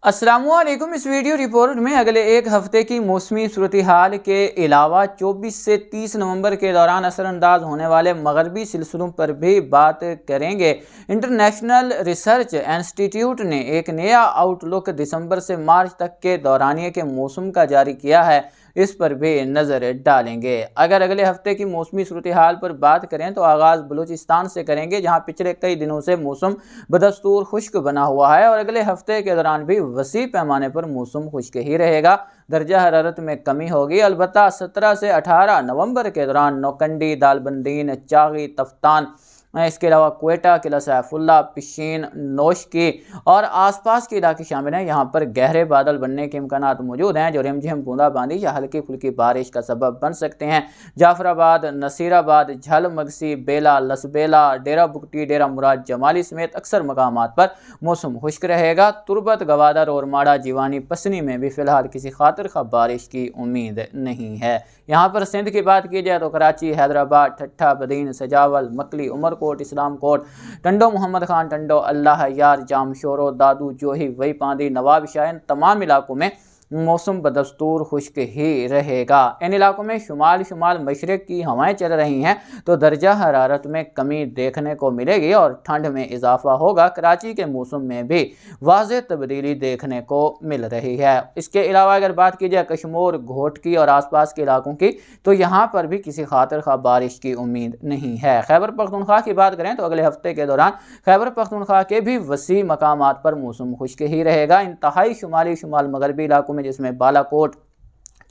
अस्सलामुअलैकुम। इस video report में अगले एक हफ्ते की मौसमी सूरत हाल के अलावा 24 से 30 नवंबर के दौरान असरअंदाज होने वाले मगरबी सिलसिलों पर भी बात करेंगे। इंटरनेशनल रिसर्च इंस्टीट्यूट ने एक नया आउटलुक दिसंबर से मार्च तक के दौरानिए के मौसम का जारी किया है, इस पर भी नज़र डालेंगे। अगर अगले हफ्ते की मौसमी सूरत हाल पर बात करें तो आगाज़ बलूचिस्तान से करेंगे, जहां पिछले कई दिनों से मौसम बदस्तूर खुश्क बना हुआ है और अगले हफ्ते के दौरान भी वसी पैमाने पर मौसम खुश्क ही रहेगा। दर्जा हरारत में कमी होगी। अलबत्ता 17 से 18 नवंबर के दौरान नौकंडी, दालबंदीन, चागी, तफ्तान, इसके अलावा क्वेटा, किला सैफुल्ला, पिशीन, नोशकी और आसपास के इलाके शामिल हैं। यहाँ पर गहरे बादल बनने के इम्कानात मौजूद हैं जो रिमझिम बूंदाबांदी या हल्की फुल्की बारिश का सबब बन सकते हैं। जाफराबाद, नसीराबाद, झल मगसी, बेला, लसबेला, डेरा बुगटी, डेरा मुराद जमाली समेत अक्सर मकामात पर मौसम खुश्क रहेगा। तुरबत, गवादर और माड़ा, जीवानी, पसनी में भी फिलहाल किसी खातिर खा बारिश की उम्मीद नहीं है। यहाँ पर सिंध की बात की जाए तो कराची, हैदराबाद, ठट्ठा, बदीन, सजावल, मकली, उमरकोट, इस्लाम कोट, टंडो, मोहम्मद खान टंडो, अल्लाह यार, जामशोरो, दादू, जोही, वही पांदी, नवाब शाह, तमाम इलाकों में मौसम बदस्तूर खुश्क ही रहेगा। इन इलाकों में शुमाल मशरक़ की हवाएं चल रही हैं तो दर्जा हरारत में कमी देखने को मिलेगी और ठंड में इजाफा होगा। कराची के मौसम में भी वाज़ेह तब्दीली देखने को मिल रही है। इसके अलावा अगर बात की जाए कश्मीर, घोटकी और आसपास के इलाकों की तो यहाँ पर भी किसी खातिर खा बारिश की उम्मीद नहीं है। खैबर पख्तूनख्वा की बात करें तो अगले हफ्ते के दौरान खैबर पख्तूनख्वा के भी वसी मकामात पर मौसम खुश्क ही रहेगा। इंतहाई शुमाल मगरबी इलाकों जिसमें बालाकोट,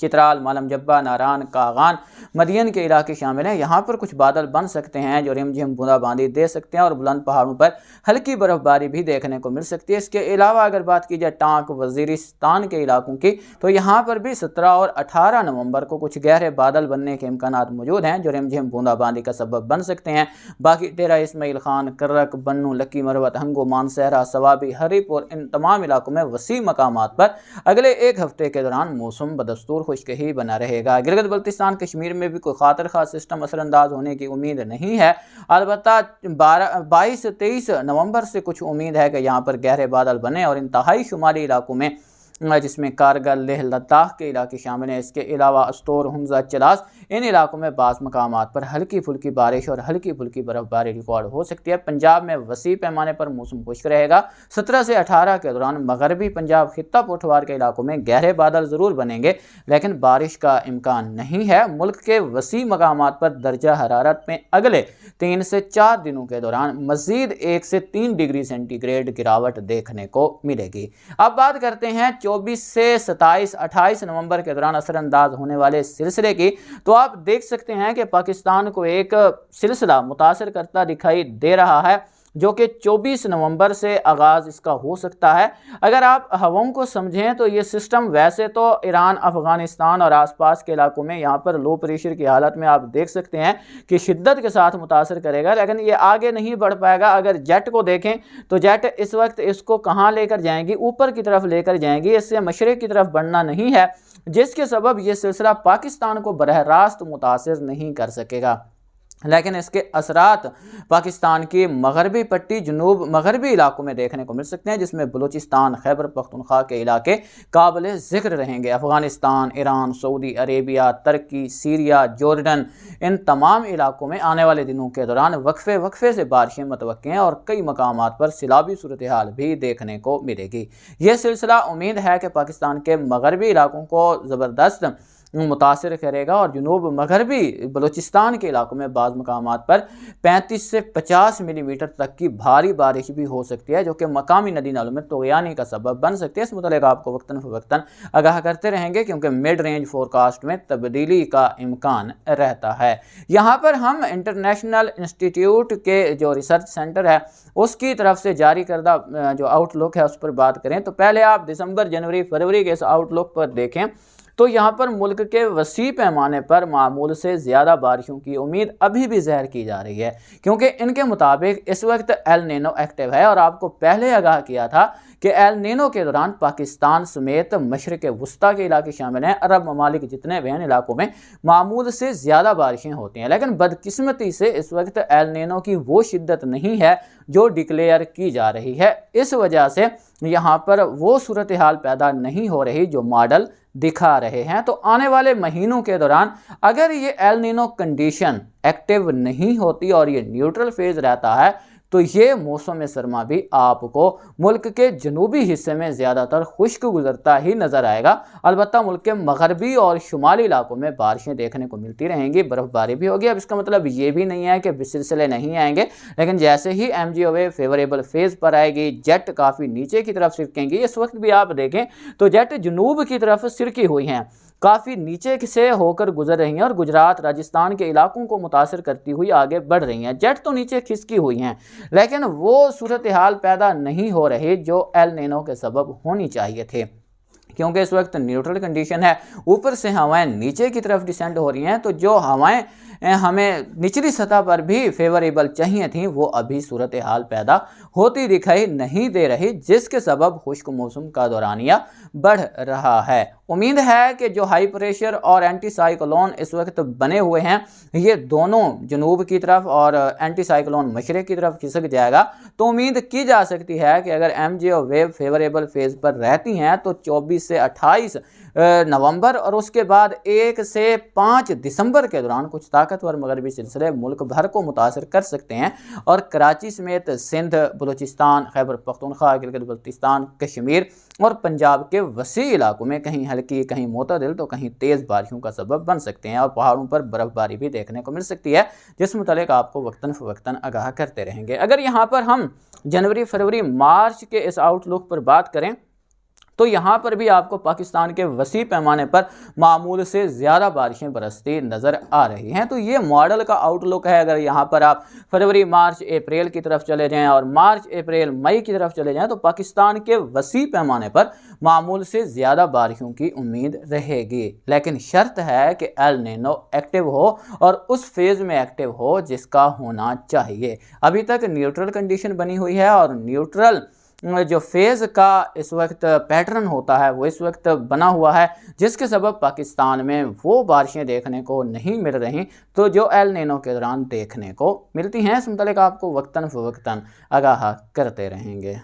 चित्राल, मालम जब्बा, नारान, कागान, मदियन के इलाके शामिल हैं। यहाँ पर कुछ बादल बन सकते हैं जो रिमझिम बूंदाबांदी दे सकते हैं और बुलंद पहाड़ों पर हल्की बर्फबारी भी देखने को मिल सकती है। इसके अलावा अगर बात की जाए टांक, वजीरिस्तान के इलाकों की तो यहाँ पर भी 17 और 18 नवंबर को कुछ गहरे बादल बनने के इम्कानात मौजूद हैं जो रिमझिम बूंदाबांदी का सबब बन सकते हैं। बाकी डेरा इस्माइल खान, कर्रक, बन्नू, लक्की मरवत, हंगो, मानसहरा, सवाबी, हरीप और इन तमाम इलाकों में वसी मकामात पर अगले एक हफ्ते के दौरान मौसम बदस्तूर खुश्क ही बना रहेगा। गिलगित बल्तिस्तान, कश्मीर में भी कोई खातिर खास सिस्टम असरअंदाज होने की उम्मीद नहीं है। अलबत्ता 22-23 नवंबर से कुछ उम्मीद है कि यहाँ पर गहरे बादल बने और इंतहाई शुमाली इलाकों में जिसमें कारगिल, लेह, लद्दाख के इलाके शामिल हैं। इसके अलावा अस्तोर, हुंजा, चलास, इन इलाकों में बाज़ मकामात पर हल्की फुल्की बारिश और हल्की फुल्की बर्फबारी रिकॉर्ड हो सकती है। पंजाब में वसी पैमाने पर मौसम खुश्क रहेगा। 17 से 18 के दौरान मगरबी पंजाब, खित्ता पोठवार के इलाकों में गहरे बादल ज़रूर बनेंगे लेकिन बारिश का इम्कान नहीं है। मुल्क के वसी मकामात पर दर्जा हरारत में अगले 3 से 4 दिनों के दौरान मज़ीद 1 से 3 डिग्री सेंटीग्रेड गिरावट देखने को मिलेगी। अब बात करते हैं 24 से 27-28 नवंबर के दौरान असरअंदाज होने वाले सिलसिले की। तो आप देख सकते हैं कि पाकिस्तान को एक सिलसिला मुतासिर करता दिखाई दे रहा है जो कि 24 नवंबर से आगाज़ इसका हो सकता है। अगर आप हवाओं को समझें तो ये सिस्टम वैसे तो ईरान, अफ़गानिस्तान और आसपास के इलाकों में यहाँ पर लो प्रेशर की हालत में आप देख सकते हैं कि शिद्दत के साथ मुतासर करेगा, लेकिन ये आगे नहीं बढ़ पाएगा। अगर जेट को देखें तो जेट इस वक्त इसको कहाँ लेकर जाएंगी, ऊपर की तरफ लेकर जाएंगी, इससे मशरिक़ की तरफ बढ़ना नहीं है, जिसके सबब ये सिलसिला पाकिस्तान को बरह रास्त मुतासर नहीं कर सकेगा। लेकिन इसके असरात पाकिस्तान की मगरबी पट्टी, जुनूब मगरबी इलाकों में देखने को मिल सकते हैं, जिसमें बलूचिस्तान, खैबर पख्तूनख्वा के इलाके काबिल ज़िक्र रहेंगे। अफ़गानिस्तान, ईरान, सऊदी अरेबिया, तुर्की, सीरिया, जॉर्डन, इन तमाम इलाकों में आने वाले दिनों के दौरान वक्फे से बारिशें मुतवक्किल हैं और कई मकामात पर सिलाबी सूरत हाल भी देखने को मिलेगी। यह सिलसिला उम्मीद है कि पाकिस्तान के मगरबी इलाकों को ज़बरदस्त मुतासर करेगा और जुनूब मगरबी बलूचिस्तान के इलाकों में बाज़ मकामात पर 35 से 50 मिलीमीटर तक की भारी बारिश भी हो सकती है, जो कि मकामी नदी नालों में तग़यानी का सबब बन सकती है। इस मुतालिक आपको वक्तन फ़वक्तन आगाह करते रहेंगे क्योंकि मिड रेंज फोरकास्ट में तब्दीली का इम्कान रहता है। यहाँ पर हम इंटरनेशनल इंस्टीट्यूट के जो रिसर्च सेंटर है उसकी तरफ से जारी करदा जो आउटलुक है उस पर बात करें तो पहले आप दिसंबर, जनवरी, फरवरी के इस आउटलुक पर देखें तो यहाँ पर मुल्क के वसी पैमाने पर मामूल से ज़्यादा बारिशों की उम्मीद अभी भी ज़ाहिर की जा रही है, क्योंकि इनके मुताबिक इस वक्त एल नीनो एक्टिव है और आपको पहले आगाह किया था कि एल नीनो के दौरान पाकिस्तान समेत मशरक़ वस्ता के इलाके शामिल हैं। अरब ममालिक जितने भी हैं इलाकों में मामूल से ज़्यादा बारिशें होती हैं, लेकिन बदकिस्मती से इस वक्त एल नीनो की वो शिद्दत नहीं है जो डिक्लेयर की जा रही है। इस वजह से यहाँ पर वो सूरत हाल पैदा नहीं हो रही जो मॉडल दिखा रहे हैं। तो आने वाले महीनों के दौरान अगर ये एल नीनो कंडीशन एक्टिव नहीं होती और ये न्यूट्रल फेज रहता है तो ये मौसम सरमा भी आपको मुल्क के जनूबी हिस्से में ज़्यादातर खुश्क गुजरता ही नज़र आएगा। अलबत्ता मुल्क के मगरबी और शुमाली इलाकों में बारिशें देखने को मिलती रहेंगी, बर्फ़बारी भी होगी। अब इसका मतलब ये भी नहीं है कि सिलसिले नहीं आएंगे, लेकिन जैसे ही MGO वेव फेवरेबल फेज़ पर आएगी, जेट काफ़ी नीचे की तरफ सिरकेंगी। इस वक्त भी आप देखें तो जेट जनूब की तरफ सिरकी हुई हैं, काफ़ी नीचे से होकर गुजर रही हैं और गुजरात राजस्थान के इलाकों को मुतासर करती हुई आगे बढ़ रही हैं। जेट तो नीचे खिसकी हुई हैं, लेकिन वो सूरत हाल पैदा नहीं हो रही जो एल नीनो के सबब होनी चाहिए थे, क्योंकि इस वक्त न्यूट्रल कंडीशन है। ऊपर से हवाएं नीचे की तरफ डिसेंड हो रही हैं, तो जो हवाएं हमें निचली सतह पर भी फेवरेबल चाहिए थी वो अभी सूरत हाल पैदा होती दिखाई नहीं दे रही, जिसके सबब खुश्क मौसम का दौरानिया बढ़ रहा है। उम्मीद है कि जो हाई प्रेशर और एंटी साइक्लोन इस वक्त बने हुए हैं ये दोनों जनूब की तरफ और एंटी साइक्लोन मशरक़ की तरफ खिसक जाएगा, तो उम्मीद की जा सकती है कि अगर MGO वेव फेवरेबल फेज़ पर रहती हैं तो 24 से 28 नवंबर और उसके बाद 1 से 5 दिसंबर के दौरान कुछ ताकतवर मगरबी सिलसिले मुल्क भर को मुतासर कर सकते हैं और कराची समेत सिंध, बलूचिस्तान, खैबर पख्तूनख्वा, गिलगित बल्तिस्तान, कश्मीर और पंजाब के वसी इलाकों में कहीं हल्की, कहीं मोतदिल तो कहीं तेज़ बारिशों का सबब बन सकते हैं और पहाड़ों पर बर्फ़बारी भी देखने को मिल सकती है, जिस मुतालिक आपको वक्तन फ़वक्तन आगाह करते रहेंगे। अगर यहाँ पर हम जनवरी, फरवरी, मार्च के इस आउटलुक पर बात करें तो यहाँ पर भी आपको पाकिस्तान के वसी पैमाने पर मामूल से ज़्यादा बारिशें बरसती नज़र आ रही हैं। तो ये मॉडल का आउटलुक है। अगर यहाँ पर आप फरवरी, मार्च, अप्रैल की तरफ चले जाएं और मार्च, अप्रैल, मई की तरफ चले जाएं तो पाकिस्तान के वसी पैमाने पर मामूल से ज़्यादा बारिशों की उम्मीद रहेगी, लेकिन शर्त है कि एल नीनो एक्टिव हो और उस फेज़ में एक्टिव हो जिसका होना चाहिए। अभी तक न्यूट्रल कंडीशन बनी हुई है और न्यूट्रल जो फेज़ का इस वक्त पैटर्न होता है वो इस वक्त बना हुआ है, जिसके सबब पाकिस्तान में वो बारिशें देखने को नहीं मिल रही तो जो एल नीनो के दौरान देखने को मिलती हैं। इस मुतालिक आपको वक्तन फ़वक्तन आगाह करते रहेंगे।